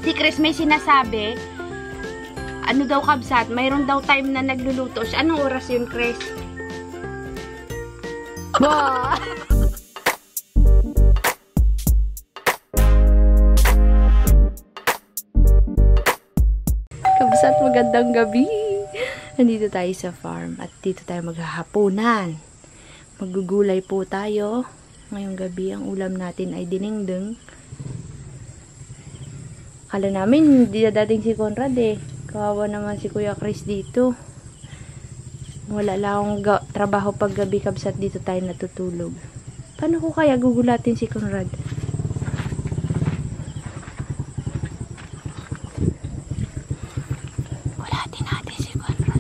Si Chris may sinasabi, ano daw kabsat, mayroon daw time na nagluluto siya. Anong oras yun, Chris? Wow! Kabsat, magandang gabi! Nandito tayo sa farm at dito tayo maghahaponan. Magugulay po tayo. Ngayong gabi, ang ulam natin ay dinengdeng. Akala namin, hindi na dating si Conrad eh. Kawawa naman si Kuya Chris dito. Wala lang akong trabaho pag gabi, kabsat, dito tayo natutulog. Paano ko kaya gugulatin si Conrad? Gulatin natin si Conrad.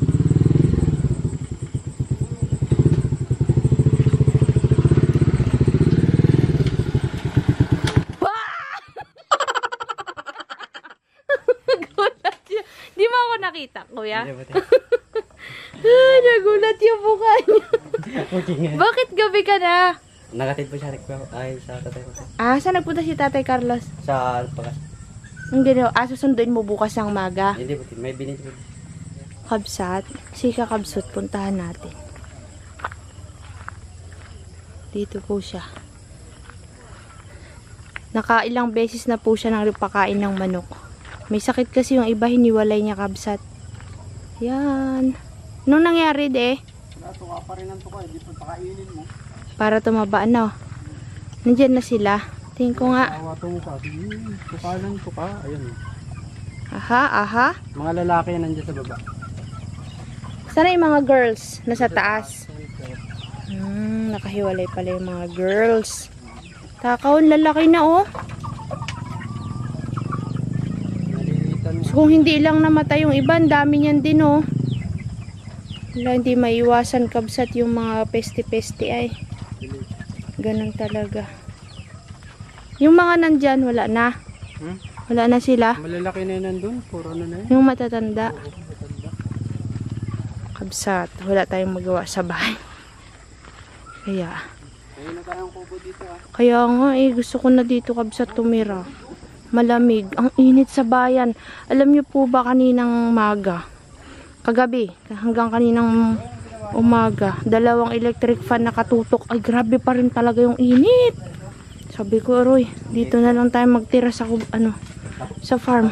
Di ba ako nakita, kuya? Nagulat yung mukha niya. Bakit gabi ka na? Nakatid po siya sa tatay ko. Ah, saan nagpunta si Tatay Carlos? Sa Alpakas. Ang gano'n, susunduin mo bukas ng maga. Hindi po, may binili po. Kabsat, sika kabsat, puntahan natin. Dito po siya. Nakailang beses na po siya nang pakain ng manok. May sakit kasi yung iba, hiniwalay niya, kabsat. Yan. Anong nangyari, de? Tuka pa rin ang tuka, hindi pa pakainin mo. Para tumaba, ano? Nandyan na sila. Tingin ko nga. Awato mo ka. Tuka lang, tuka. Ayun. Aha, aha. Mga lalaki yan nandiyan sa baba. Sana yung mga girls nasa taas. Nakahiwalay pala yung mga girls. Takaon, lalaki na, oh. So, kung hindi lang namatay yung iba, ang dami niyan din, oh. Wala, hindi maiwasan, kabsat, yung mga peste-peste ay. Ganun talaga. Yung mga nandyan, wala na. Wala na sila. Malalaki na yun nandun. Puro na yun. Yung matatanda. Kabsat, wala tayong magawa sa bahay. Kaya. Ayun na tayong kubo dito, ah. Kaya nga, gusto ko na dito, kabsat, tumira. Malamig. Ang init sa bayan. Alam niyo po ba kaninang umaga? Kagabi, hanggang kaninang umaga, 2 electric fan nakatutok. Ay, grabe pa rin talaga yung init. Sabi ko, Roy, dito na lang tayo magtira sa, sa farm.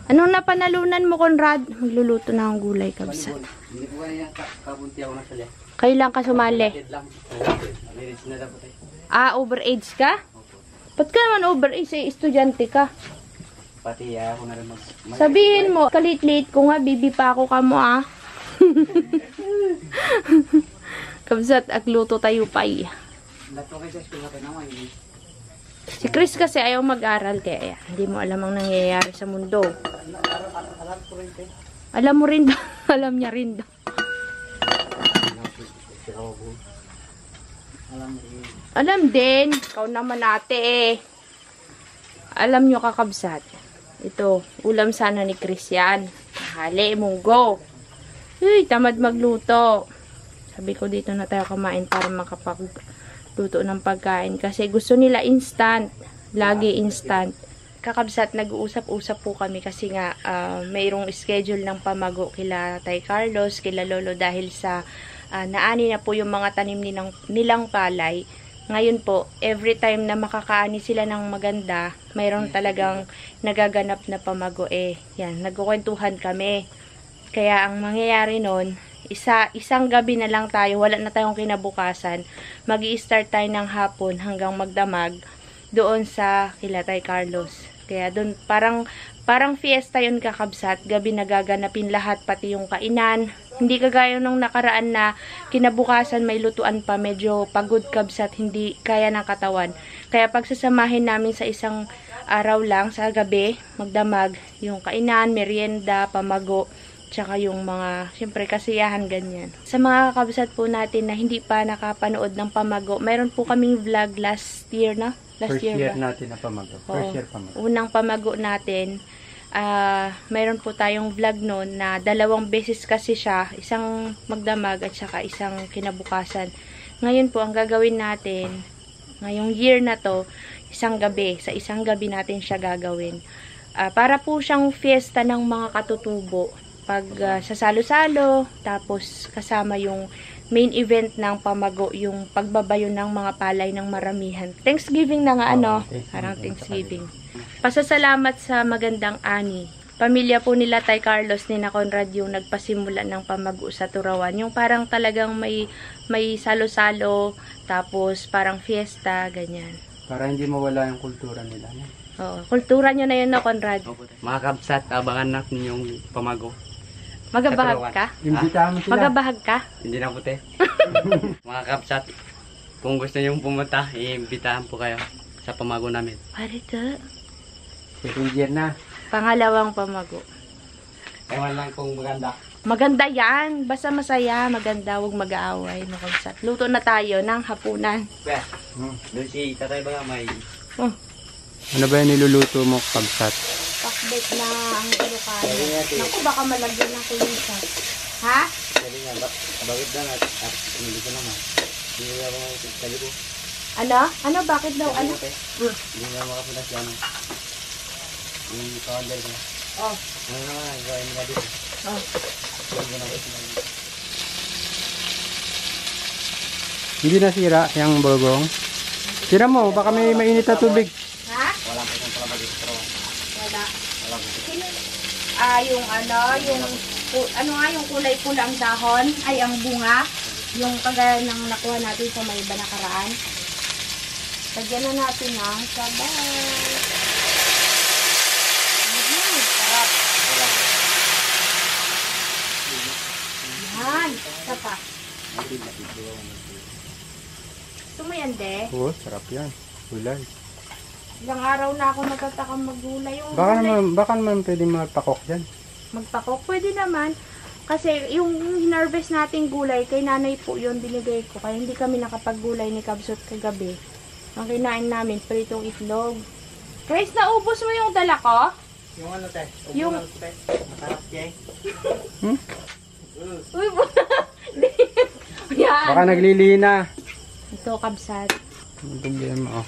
Anong napanalunan mo, Conrad? Magluluto na ang gulay, kabsat. Hindi po kaya kabunti ako na sali. Kailan ka sumali? Overage ka? Ba't ka naman overage? Estudyante ka. Pati ako na rin Sabihin mo, kalit-lit ko nga, bibi pa ako ka mo, ah. Kabsat, agluto tayo pa, eh. Si Chris kasi ayaw mag-aral, kaya hindi mo alam ang nangyayari sa mundo. Alam mo rin ba? Alam niya rin ba? Alam din. Ikaw naman ate, eh. Alam nyo, kakabsat. Ito, ulam sana ni Chris yan. Hali, munggo. Uy, tamad magluto. Sabi ko dito na tayo kumain para makapagluto ng pagkain. Kasi gusto nila instant. Lagi instant. Kakabsat, nag-uusap-usap po kami kasi nga mayroong schedule ng pamago kila Tay Carlos, kila Lolo dahil sa naani na po yung mga tanim nilang palay. Ngayon po, every time na makakaani sila ng maganda, mayroon talagang nagaganap na pamago, yan, nagkukwentuhan kami. Kaya ang mangyayari nun, isang gabi na lang tayo, wala na tayong kinabukasan. Mag-i-start tayo ng hapon hanggang magdamag doon sa kila Tay Carlos. Kaya doon, parang fiesta yun, kakabsat. Gabi nagaganapin lahat, pati yung kainan. Hindi kagaya nung nakaraan na kinabukasan may lutuan pa, medyo pagod, kabsat, hindi kaya ng katawan. Kaya pagsasamahin namin sa isang araw lang, sa gabi, magdamag, yung kainan, merienda, pamago, tsaka yung mga, syempre, kasiyahan, ganyan. Sa mga kakabsat po natin na hindi pa nakapanood ng pamago, mayroon po kaming vlog last year na. First year natin na pamago. First year pamago. Unang pamago natin. Mayroon po tayong vlog noon na 2 beses kasi siya, isang magdamag at saka isang kinabukasan. Ngayon po, ang gagawin natin, ngayong year na to, isang gabi, sa isang gabi natin siya gagawin. Para po siyang fiesta ng mga katutubo. Pag sasalo-salo, tapos kasama yung main event ng pamago, yung pagbabayo ng mga palay ng maramihan. Thanksgiving na nga, ano? Parang Thanksgiving. Pasasalamat sa magandang ani. Pamilya po nila Tay Carlos ni na Conrad yung nagpasimula ng pamago sa Turawan. Yung parang talagang may salo-salo, tapos parang fiesta, ganyan. Para hindi mawala yung kultura nila. No? Oo, kultura nyo na yun, no, Conrad? Mga kabsat, abangan natin yung pamago. Magabahag ka? Imbitahan mo sila. Magabahag ka? Hindi na puti. Mga kapsat, kung gusto nyo pumunta, iimbitahan po kayo sa pamago namin. Parito. Second year na. Pangalawang pamago. Ewan lang kung maganda. Maganda yan. Basta masaya, maganda. Huwag mag-aaway. Makabsat. Luto na tayo ng hapunan. Kuya, doon si tatay ba may... Oh, Ano ba yung niluluto mo, kabsat? pakbet na ang ilokano. Naku, baka malagyan ng kulisan. Ha? Sabi nga, bakit lang at hindi ko naman. Hindi ko ako sabi ko. Ano? Ano? Bakit daw? Ano? Hindi nga makapunas yan. Yung calendar ko. Oh. Ano naman, gawin nila dito. Oh. Hindi nasira yung bagong. Tira mo, baka may mainit na tubig. Ha? Wala po itong pala bagistro. Wala. Wala po. Yung ano, ano nga, yung kulay pula ang dahon, ay ang bunga, yung kagaya ng nakuha natin sa may iba nakaraan. Lagyan na natin ng sabay. Sarap. Yan, isa pa. Gusto mo yan, de? Oo, sarap yan. Gulay. Ilang araw na ako nagtatakang maggulay. Yung Baka naman pwede magpakok yan. magpakok, pwede naman. Kasi yung hinarvest nating gulay, kay nanay po yun binigay ko. Kaya hindi kami nakapaggulay ni Kabsot kagabi. Ang kinain namin, pritong itlog. Grace, naubos mo yung dala ko? Yung ano, te? Yung... Masarap, Jay. Uy, yan. Baka naglilina. Ito, Kabsat. Ang problema, oh.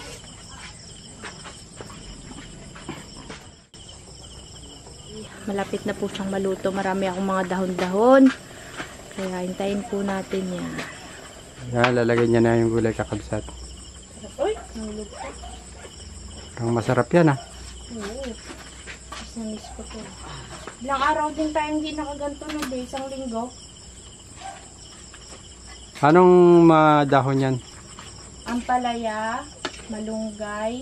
Malapit na po siyang maluto. Marami akong mga dahon-dahon. Kaya hintayin po natin yan. Yan, lalagay niya na yung gulay kakabsat. Uy, nahulog ko. Ang masarap yan, ah. Oo. Mas na-miss ko to. Ilang araw din tayo hindi nakaganto na day. Isang linggo. Anong madahon yan? Ampalaya, malunggay,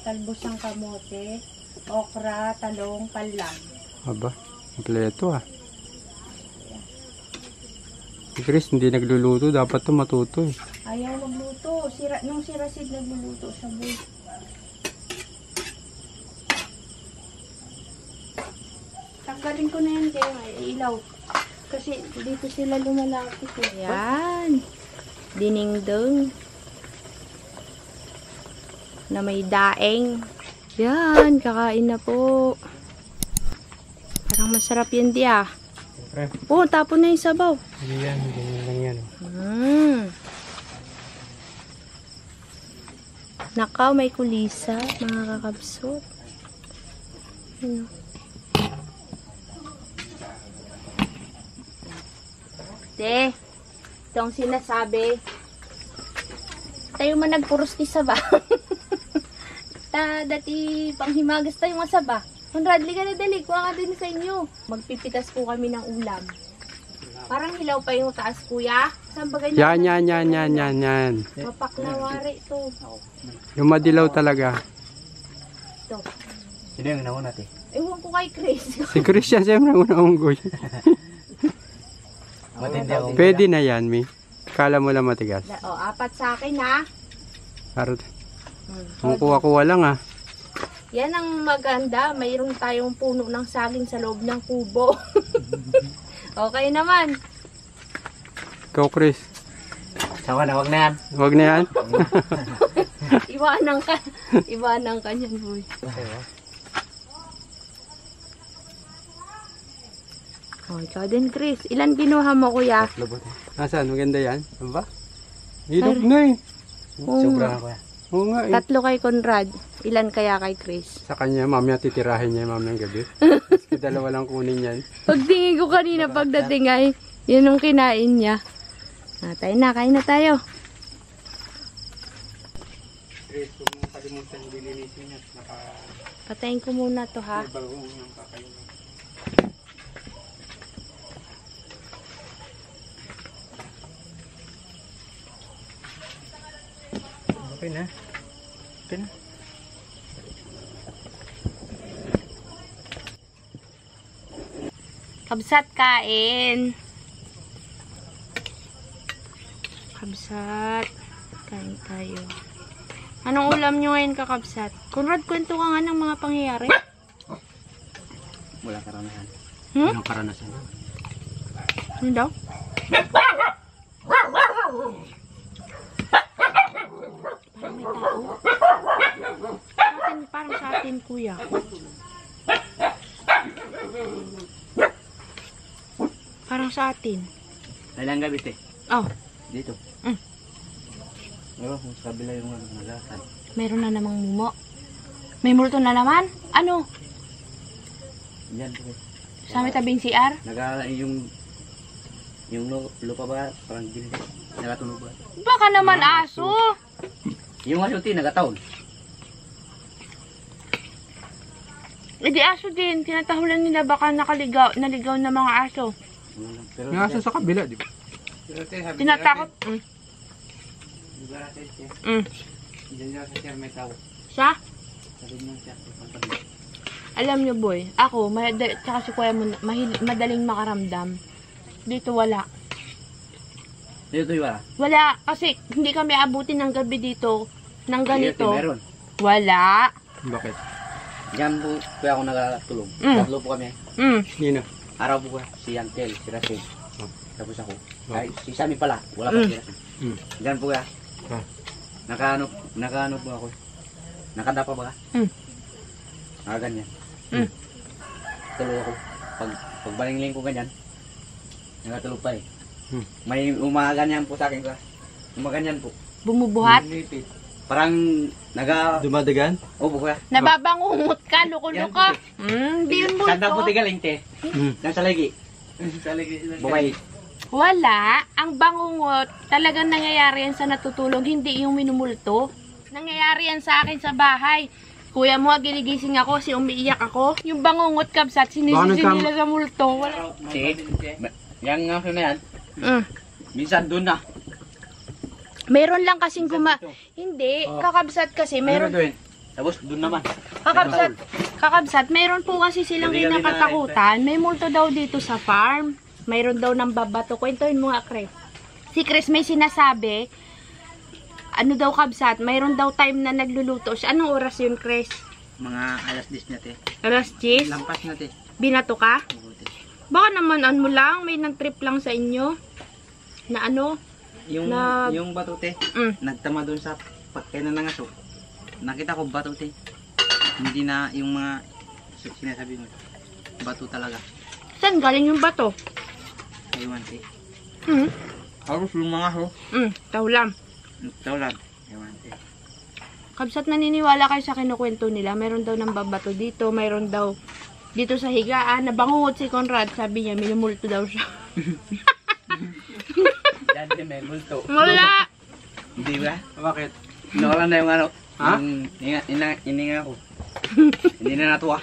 talbosang kamote, okra, talong, panlang. Aba, kompleto, ah. Si Chris, hindi nagluluto. Dapat to matuto, eh. Ayaw magluto. Nung si Rasid nagluluto sa buhay. Tanggalin ko na yan, kaya may ilaw. Kasi dito sila lumalapit. Yan. Diningdong. Na may daeng. Yan, kakain na po. Parang masarap yan, di ah. Siyempre. Oh, tapon na yung sabaw. Hindi yan, ganyan lang yan, oh. Nakaw, may kulisa, mga kakabsot. Ano? Te, itong sinasabi. Tayo man nagpuros ni Saba. Dati panghimagas tayo mga Saba. Conrad, liga na dali, kuha ka din sa inyo. Magpipitas po kami ng ulam. Parang hilaw pa yung taas, kuya. Saan ba ganyan? Yan. Mapaklawari to. Yung madilaw talaga. Ito. Sino yung nauna, te? Ewan ko kay Chris. Si Christian, siyempre una unggoy. Pwede na yan, Mi. Kala mo lang matigas. Apat sa akin, ha? Parang kumukuha-kuha lang, ah. Yan ang maganda. Mayroon tayong puno ng saging sa loob ng kubo. Okay naman. Ikaw, Chris. Sawa na, wag na yan. Huwag na yan. Iwanan ka. Iwanan ka niyan, boy. Oh, ikaw din, Chris. Ilan kinuha mo, kuya? Nasaan? Maganda yan? Aba? Hilog na, eh. Oo Sobra nga. na, kuya. Oo nga eh. 3 kay Conrad. Ilan kaya kay Chris? Sa kanya, mamaya titirahin niya mamayang gabi. Kasi dalawa lang kunin yan. Pagtingin ko kanina pagdating ay, yun ang kinain niya. Tayo na, kain na tayo. Chris, huwag mong kalimutan dilinisin niya. Patayin ko muna to ha. Bagong yung kakainin. Okay na. Okay na. Kabsat kain. Kabsat. Kain tayo. Anong ulam nyo ngayon kakabsat? Conrad, kwento ka nga ng mga pangyayari. Wala karanasan. Anong karanasan? Ano daw? Parang may tao. Parang sa atin, kuya. Parang sa atin. Kailang gabi, te. Oh, Dito. Mm. Pero kung sa kabila yung naglasan. meron na namang mumo. May multo na naman? Ano? Yan, te. Sa may tabing CR? Yung lupa ba, parang gilid. Nagatunog ba? Baka naman aso. Yung aso, te, nagataon. E di aso din. Tinatahulan nila baka naligaw na mga aso. Pero, May aso sa kabila, di ba? Tinatakot. Diyan may tao. Siya? Sabi niya siya. Alam nyo boy, ako, tsaka si kuya mo, madaling makaramdam. Dito wala. Dito wala. Wala, kasi hindi kami abutin ng gabi dito ng ganito. Meron. Wala. Bakit? Diyan po kaya ako nagatulog. Mm. Tatlo po kami. Nino? Araw po ka. Si Antel, si Rasil. Oh. Tapos ako. Oh. Ay, si Sammy pala. Wala pa si Rasil. Mm. Diyan po kaya. Ah. Nakaano po ako. Nakadapa ba ka? Ganyan. Mm. Tulog ako. Pagbalingling ko ganyan, nakatulog pa eh. Hmm. May umaganyan po sa akin ka. Umaganyan po. Bumubuhat. Parang Dumadagan? Opo kuya. Nababangungot ka, luko-luko. Hindi yun Sanda po multo. tigaling te. Nasa lagi. Sa lagi. Bumay. Wala. Ang bangungot, talagang nangyayari yan sa natutulog, hindi yung minumulto. Nangyayari yan sa akin sa bahay. Kuya mo, giligising ako, si umiiyak ako. Yung bangungot kabsat, sinisisi nila sa multo. Wala. Yang nga na yan. Mm. Minsan doon na. Meron lang kasing Hindi, kakabsat kasi, meron. doon. Tapos doon naman. Kakabsat, meron po kasi silang Gabi-gabi na kinakatakutan. May multo daw dito sa farm. Mayroon daw ng babato. Kwentuhin mo nga, Chris. Si Chris may sinasabi, ano daw kabsat, mayroon daw time na nagluluto siya. Anong oras yun, Chris? Mga alas 10 na te. Alas 10? Lampas na te. Binato ka? Baka naman, ano mo lang, may nag-trip lang sa inyo. Na ano? Yung bato te. Nagtama doon sa pagkainan ng aso. Nakita ko bato te. Hindi na yung mga sinasabi mo. Bato talaga. Saan galing yung bato? Ewan te. Halos yung mga aso. Taulam. Taulan. Ewan te. Kabsat, naniniwala kayo sa kinukwento nila. Mayroon daw ng babato dito. Mayroon daw dito sa higaan. Nabangungot si Conrad. Sabi niya, minumulto daw siya. Yan din may multo. Wala! Hindi ba? Bakit? Nawalan na yung ano. Ha? Ininga ko. Hindi na natuwa.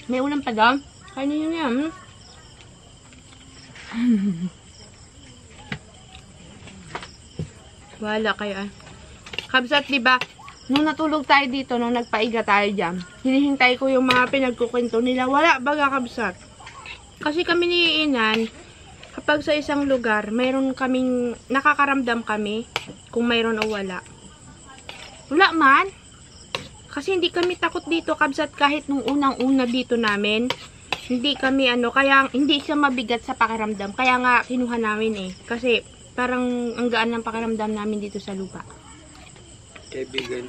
May ulam pa daw. Kainin nyo yan. Wala kayo. Kabsat, diba? Nung natulog tayo dito, nung nagpaiga tayo dyan, hinihintay ko yung mga pinagkukwento nila. Wala baga, kabsat. Kasi kami ni Inan, kapag sa isang lugar, mayroon kaming, nakakaramdam kami kung mayroon o wala. Wala man. Kasi hindi kami takot dito, kabsat, kahit nung unang-una dito namin. Hindi kami kaya hindi siya mabigat sa pakiramdam. Kaya nga kinuha namin eh. Kasi parang ang gaan ng pakiramdam namin dito sa lupa. Kaibigan.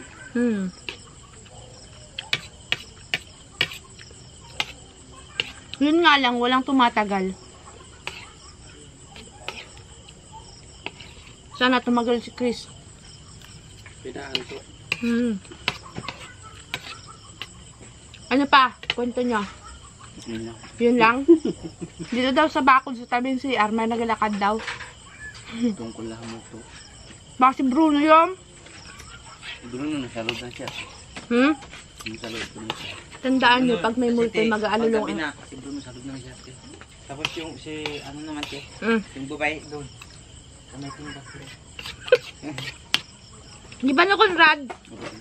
Yun nga lang, walang tumatagal. Sana tumagal si Chris. Pinaanto. Ano pa? Kwento nyo. Yun lang. Dito daw sa bakod sa tabi ng CR, may naglalakad daw. Tungkol lang mo to. Baka si Bruno yun? Bruno, nasa loob na siya. Nasa loob na siya. Tandaan nyo, pag may multo, mag-aalulong. Paggabi na, kasi Bruno sa loob na siya. Tapos yung si, ano naman siya, yung babae doon. Kamay timba. Di ba no, Conrad?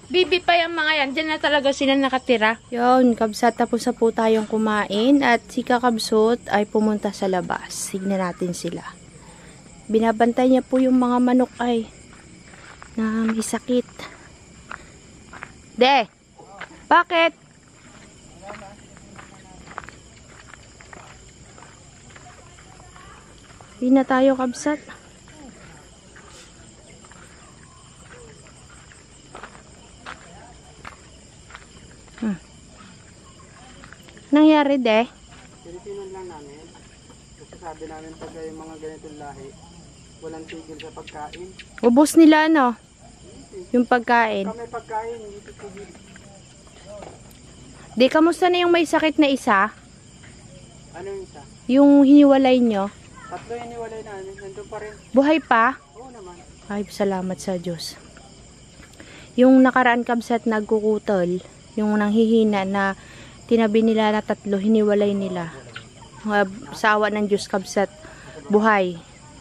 Bibi pa yung mga yan. Diyan na talaga sila nakatira. Yun, kabsat, tapos na po tayong kumain. At si Kakabsot ay pumunta sa labas. Tignan natin sila. Binabantay niya po yung mga manok ay na may sakit. De! Bakit? Hindi na tayo, kabsat. Nangyari, De? Pilipinan lang namin. Kasi sabi namin pag yung mga ganitong lahi, walang tigil sa pagkain. Ubus nila, no? Yung pagkain. Kami pagkain, hindi tigil. De, kamusta na yung may sakit na isa? Ano yung isa? Yung hiniwalay nyo? 3 yung niwalay namin, nandun pa rin. Buhay pa? Oo naman. Ay, salamat sa Diyos. Yung nakaraan, kabsat, nagkukutol. Yung nanghihina na tinabi nila na 3, hiniwalay nila. Sa awa ng Diyos, kabsat, buhay.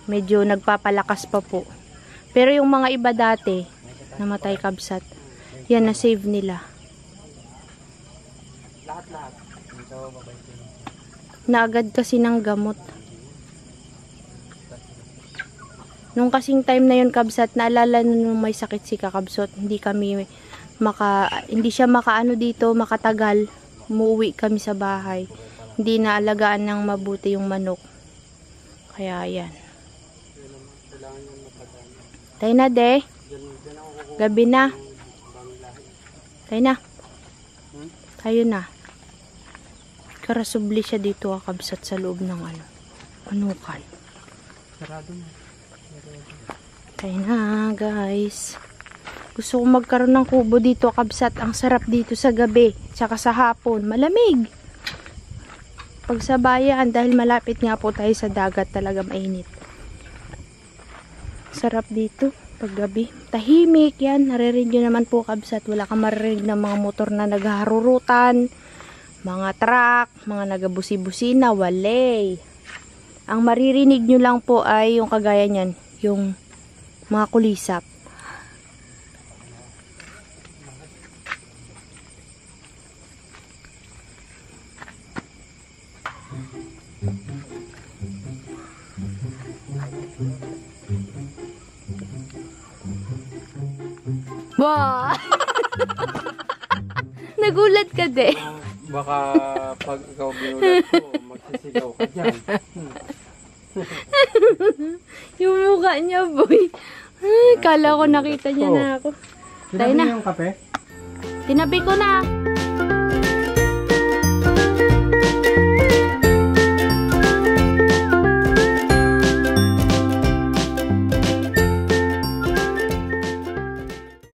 Medyo nagpapalakas pa po. Pero yung mga iba dati, namatay, kabsat. Yan, na-save nila. Lahat-lahat. Naagad kasi ng gamot. Nung kasing time na yun, kabsat, naalala nung may sakit si Kakabsot, hindi siya makaano dito, makatagal. Umuwi kami sa bahay. Hindi naalagaan ng mabuti yung manok. Kaya yan. Tayo na, De. Gabi na. Tayo na. Tayo na. Karasubli siya dito, Kakabsat, sa loob ng manukan. Sarado na. Tayo na, guys. Gusto ko magkaroon ng kubo dito, kabsat. Ang sarap dito sa gabi. Tsaka sa hapon. Malamig. Pag sa bayan, dahil malapit nga po tayo sa dagat, talaga mainit. Sarap dito. Pag gabi. Tahimik yan. Naririnig nyo naman po, kabsat. Wala kang maririnig ng mga motor na naghaharurutan. Mga truck. Mga nagabusi-busina. Walay. Ang maririnig nyo lang po ay yung kagaya nyan. Yung mga kulisap. Wow! Nagulat ka, De. Baka pag ikaw binulat ko, magsisigaw ka dyan. Yung mukha niya, boy. Ay, kala ko nakita niya na ako. Tayo na. Yung kape? Tinabi ko na.